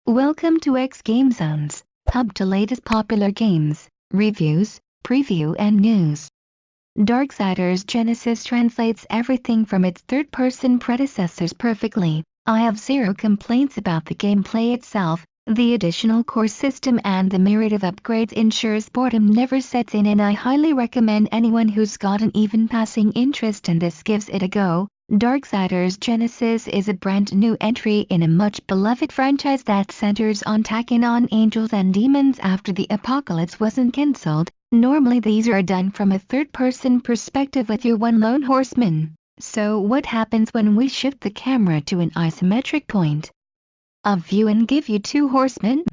Welcome to xGameZones, hub to latest popular games, reviews, preview and news. Darksiders Genesis translates everything from its third-person predecessors perfectly. I have zero complaints about the gameplay itself. The additional core system and the myriad of upgrades ensures boredom never sets in, and I highly recommend anyone who's got an even passing interest in this gives it a go. Darksiders Genesis is a brand new entry in a much beloved franchise that centers on taking on angels and demons after the apocalypse wasn't cancelled. Normally these are done from a third-person perspective with your one lone horseman. So what happens when we shift the camera to an isometric point of view and give you two horsemen?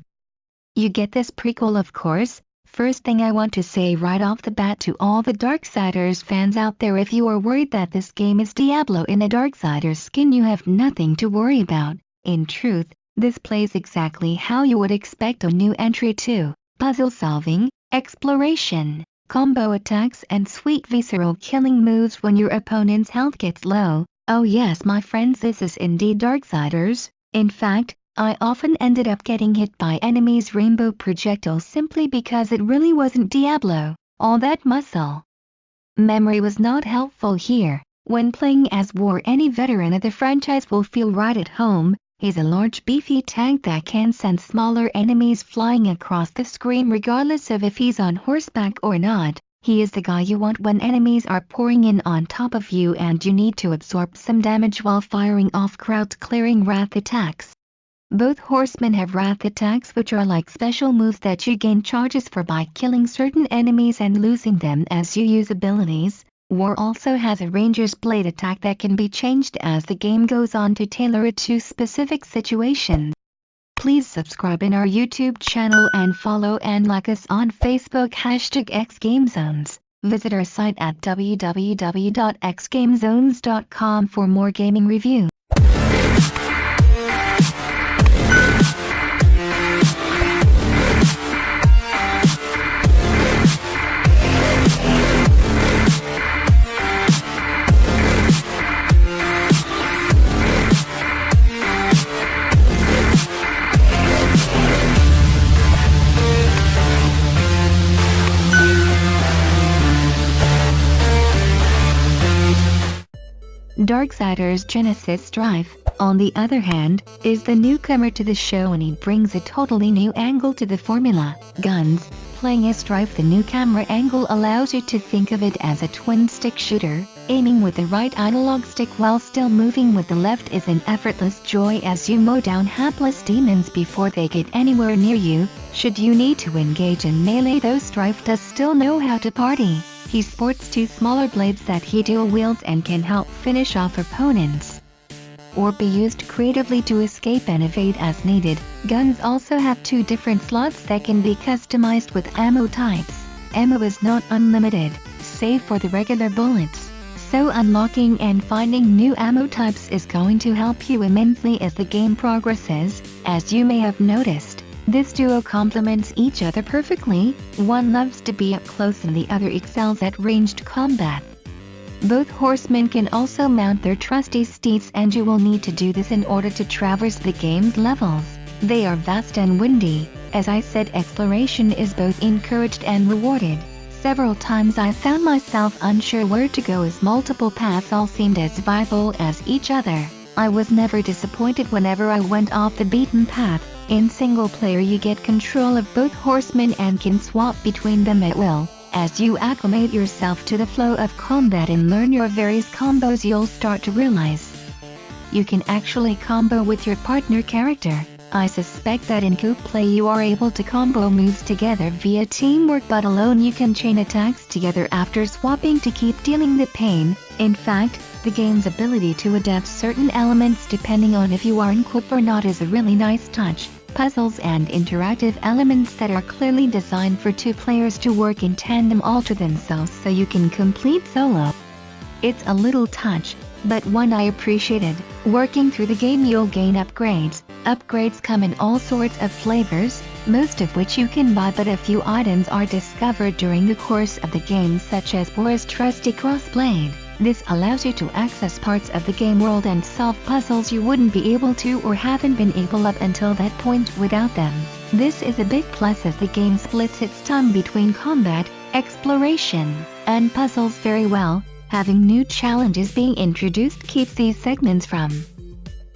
You get this prequel, of course. First thing I want to say right off the bat to all the Darksiders fans out there, if you are worried that this game is Diablo in a Darksiders skin, you have nothing to worry about. In truth, this plays exactly how you would expect a new entry to: puzzle solving, exploration, combo attacks and sweet visceral killing moves when your opponent's health gets low. Oh yes, my friends, this is indeed Darksiders. In fact, I often ended up getting hit by enemies' rainbow projectiles simply because it really wasn't Diablo. All that muscle memory was not helpful here. When playing as War, any veteran of the franchise will feel right at home. He's a large beefy tank that can send smaller enemies flying across the screen regardless of if he's on horseback or not. He is the guy you want when enemies are pouring in on top of you and you need to absorb some damage while firing off crowd-clearing wrath attacks. Both horsemen have wrath attacks, which are like special moves that you gain charges for by killing certain enemies and losing them as you use abilities. War also has a ranger's blade attack that can be changed as the game goes on to tailor it to specific situations. Please subscribe in our YouTube channel and follow and like us on Facebook #xGameZones. Visit our site at www.xgamezones.com for more gaming reviews. Darksiders Genesis Strife, on the other hand, is the newcomer to the show, and he brings a totally new angle to the formula. Guns. Playing as Strife, the new camera angle allows you to think of it as a twin-stick shooter. Aiming with the right analog stick while still moving with the left is an effortless joy as you mow down hapless demons before they get anywhere near you. Should you need to engage in melee, though, Strife does still know how to party. He sports two smaller blades that he dual wields and can help finish off opponents, or be used creatively to escape and evade as needed. Guns also have two different slots that can be customized with ammo types. Ammo is not unlimited, save for the regular bullets, so unlocking and finding new ammo types is going to help you immensely as the game progresses. As you may have noticed, this duo complements each other perfectly. One loves to be up close and the other excels at ranged combat. Both horsemen can also mount their trusty steeds, and you will need to do this in order to traverse the game's levels. They are vast and windy. As I said, exploration is both encouraged and rewarded. Several times I found myself unsure where to go as multiple paths all seemed as viable as each other. I was never disappointed whenever I went off the beaten path. In single player, you get control of both horsemen and can swap between them at will. As you acclimate yourself to the flow of combat and learn your various combos, you'll start to realize you can actually combo with your partner character. I suspect that in co-op play you are able to combo moves together via teamwork, but alone you can chain attacks together after swapping to keep dealing the pain. In fact, the game's ability to adapt certain elements depending on if you are in co-op or not is a really nice touch. puzzles and interactive elements that are clearly designed for two players to work in tandem alter themselves so you can complete solo. It's a little touch, but one I appreciated. Working through the game you'll gain upgrades. Upgrades come in all sorts of flavors, most of which you can buy, but a few items are discovered during the course of the game, such as Bora's trusty crossblade. This allows you to access parts of the game world and solve puzzles you wouldn't be able to or haven't been able up until that point without them. This is a big plus as the game splits its time between combat, exploration, and puzzles very well. Having new challenges being introduced keeps these segments from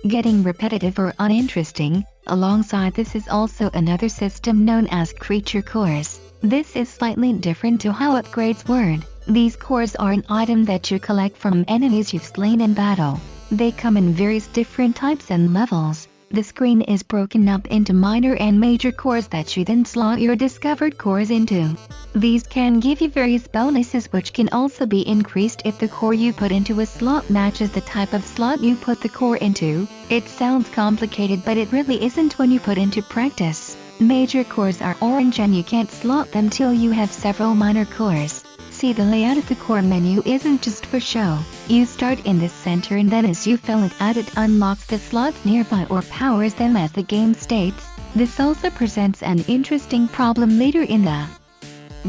getting repetitive or uninteresting. Alongside this is also another system known as creature cores. This is slightly different to how upgrades work. These cores are an item that you collect from enemies you've slain in battle. They come in various different types and levels. The screen is broken up into minor and major cores that you then slot your discovered cores into. These can give you various bonuses, which can also be increased if the core you put into a slot matches the type of slot you put the core into. It sounds complicated, but it really isn't when you put into practice. Major cores are orange and you can't slot them till you have several minor cores. See, the layout of the core menu isn't just for show. You start in the center and then as you fill it out it unlocks the slots nearby or powers them as the game states. This also presents an interesting problem later in the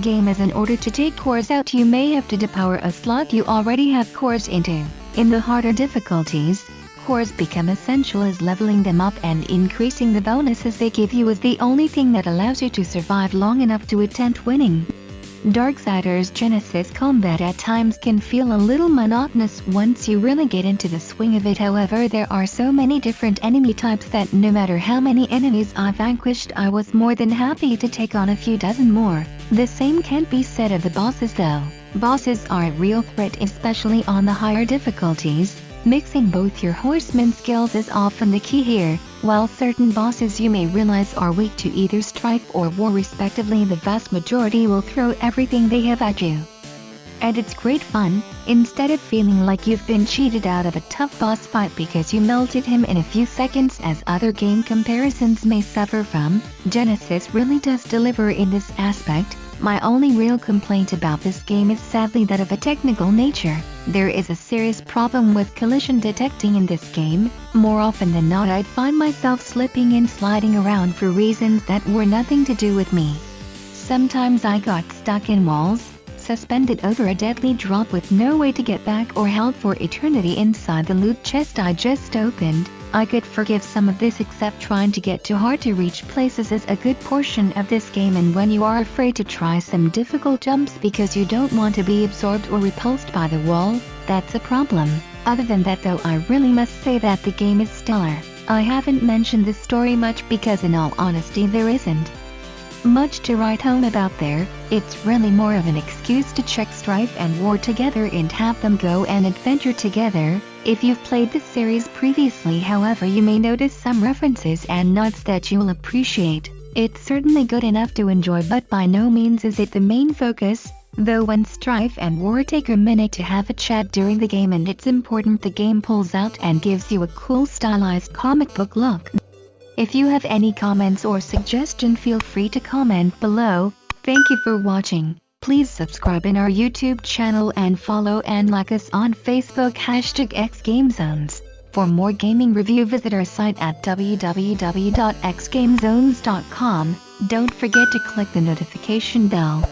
game, as in order to take cores out you may have to depower a slot you already have cores into. In the harder difficulties, cores become essential as leveling them up and increasing the bonuses they give you is the only thing that allows you to survive long enough to attempt winning. Darksiders Genesis combat at times can feel a little monotonous once you really get into the swing of it. However, there are so many different enemy types that no matter how many enemies I vanquished, I was more than happy to take on a few dozen more. The same can't be said of the bosses though. Bosses are a real threat, especially on the higher difficulties. Mixing both your horseman skills is often the key here. While certain bosses you may realize are weak to either strife or war respectively, the vast majority will throw everything they have at you. And it's great fun. Instead of feeling like you've been cheated out of a tough boss fight because you melted him in a few seconds, as other game comparisons may suffer from, Genesis really does deliver in this aspect. My only real complaint about this game is sadly that of a technical nature. There is a serious problem with collision detecting in this game. More often than not I'd find myself slipping and sliding around for reasons that were nothing to do with me. Sometimes I got stuck in walls, suspended over a deadly drop with no way to get back, or held for eternity inside the loot chest I just opened. I could forgive some of this, except trying to get to hard to reach places is a good portion of this game, and when you are afraid to try some difficult jumps because you don't want to be absorbed or repulsed by the wall, that's a problem. Other than that though, I really must say that the game is stellar. I haven't mentioned the story much because in all honesty there isn't much to write home about there. It's really more of an excuse to check strife and war together and have them go and adventure together. If you've played this series previously, however, you may notice some references and nods that you'll appreciate. It's certainly good enough to enjoy, but by no means is it the main focus. Though when strife and war take a minute to have a chat during the game, and it's important, the game pulls out and gives you a cool stylized comic book look. If you have any comments or suggestion, feel free to comment below. Thank you for watching. Please subscribe in our YouTube channel and follow and like us on Facebook #xGameZones. For more gaming review, visit our site at www.xgamezones.com. Don't forget to click the notification bell.